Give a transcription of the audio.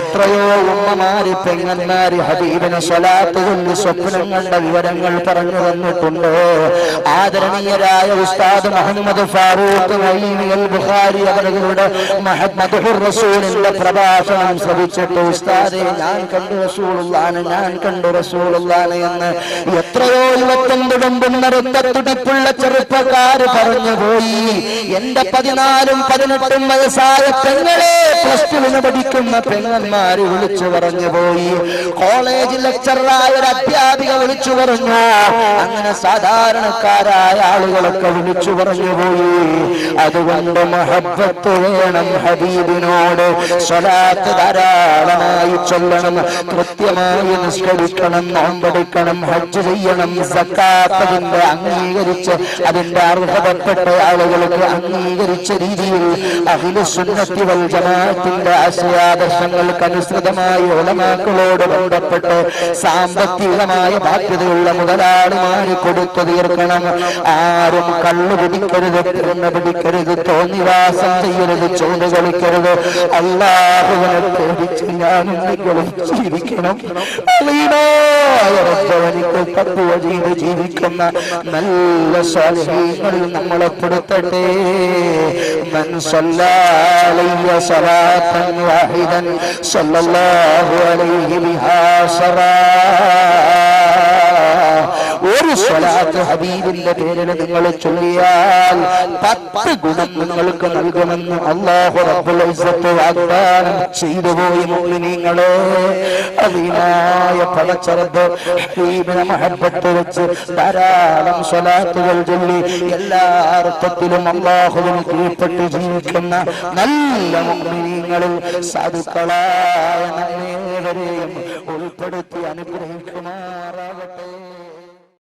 എത്രയോ ഉമ്മമാര് പെങ്ങന്മാര് ഹബീബിന് സ്വലാത്ത് കൊണ്ട് സ്വപ്നം കണ്ട വിവരങ്ങൾ പറഞ്ഞു തന്നിട്ടുണ്ട്. ആദരണീയരായ ഉസ്താദ് മുഹമ്മദ് ഫാറൂഖ് അൽ ബുഖാരി അവരുടെ മദ്ഹുർ റസൂലിന്റെ പ്രഭാഷണം ശ്രവിച്ചിട്ട് ഉസ്താദെ ഞാൻ കണ്ടു റസൂലുള്ളാഹിനെ, ഞാൻ കണ്ടു റസൂലുള്ളാഹിനെ എന്ന് എത്രയോ യുവത്വം രക്തത്തുടിപ്പുള്ള ചെറുപ്പക്കാര് പറഞ്ഞു പോയി. എന്റെ 14ഉം 18ഉം വയസ്സായ പെങ്ങളെ പ്ലസ് ടുവിന് പഠിക്കുന്ന പെങ്ങന്മാര് വിളിച്ചു പറഞ്ഞു പോയി. കോളേജ് ലെക്ചറായ ഒരു അധ്യാപിക വിളിച്ചു പറഞ്ഞു. അങ്ങനെ സാധാരണക്കാരായ ആളുകളൊക്കെ വിളിച്ചു പറഞ്ഞു പോയി. അതുകൊണ്ട് മഹബ്ബത്ത് വേണം ഹബീബിനോട്. സ്വലാത്ത് ധാരാളമായി ചൊല്ലണം, കൃത്യമായി നിസ്കരിക്കണം, നോമ്പെടുക്കണം, ഹജ്ജ് ചെയ്യണം, സക്കാത്ത് അതിന്റെ അംഗീകരിച്ച് അതിന്റെ അർഹതപ്പെട്ട ആളുകൾക്ക് അംഗീകരിച്ച രീതിയിൽ അഹ്ലുസുന്നത്തി വൽ ജമാഅത്തിന്റെ ആശയാദർശങ്ങൾക്ക് അനുസൃതമായി ഉലമാക്കളോട് ബന്ധപ്പെട്ട് സാമ്പത്തികമായ ബാധ്യതയുള്ള മുതലാളിമാര് കൊടുത്തു തീർക്കണം. ആരും കള്ളു പിടിക്കരുത്, പെണ്ണ് പിടിക്കരുത്, തോന്നിവാസം ചെയ്യരുത്, ചോദ്യ കളിക്കരുത്. അല്ലാഹുവിനെ പേടിച്ച് ഞാനും നിങ്ങളും ജീവിക്കണം. തഖ്വ ചെയ്ത് ജീവിക്കുന്ന നല്ല സ്വാലിഹീങ്ങളിൽ നമ്മളെ പെടുത്തട്ടെ. മൻ സല്ലല്ലാ അലൈഹി സ്വലാത്തൻ വാഹിദൻ സല്ലല്ലാഹു അലൈഹി ബിഹാ സറാ. ഒരു സ്വലാത്ത് ഹബീബിന്റെ പേരിൽ നിങ്ങൾ ചൊല്ലിയാൽ 10 ഗുണം നിങ്ങൾക്ക് നൽകുമെന്ന് അല്ലാഹു റബ്ബുൽ ഇസ്സത്ത് വാഗ്ദാനം ചെയ്തു പോയി. മുഅ്മിനീങ്ങളെ, അദീനായ പടച്ചറബ് ഹബീബിനെ മഹബ്ബത്ത് വെച്ച് ധാരാളം സ്വലാത്തുകൾ ചൊല്ലി എല്ലാ അർത്ഥത്തിലും അല്ലാഹുവിന് കീഴ്പ്പെട്ട് ജീവിക്കുന്ന നല്ല മുഅ്മിനീങ്ങളിൽ സാധുക്കളായ നമ്മേവരെയും ഉൾപ്പെടുത്തി അനുഗ്രഹിക്കുമാറാകട്ടെ.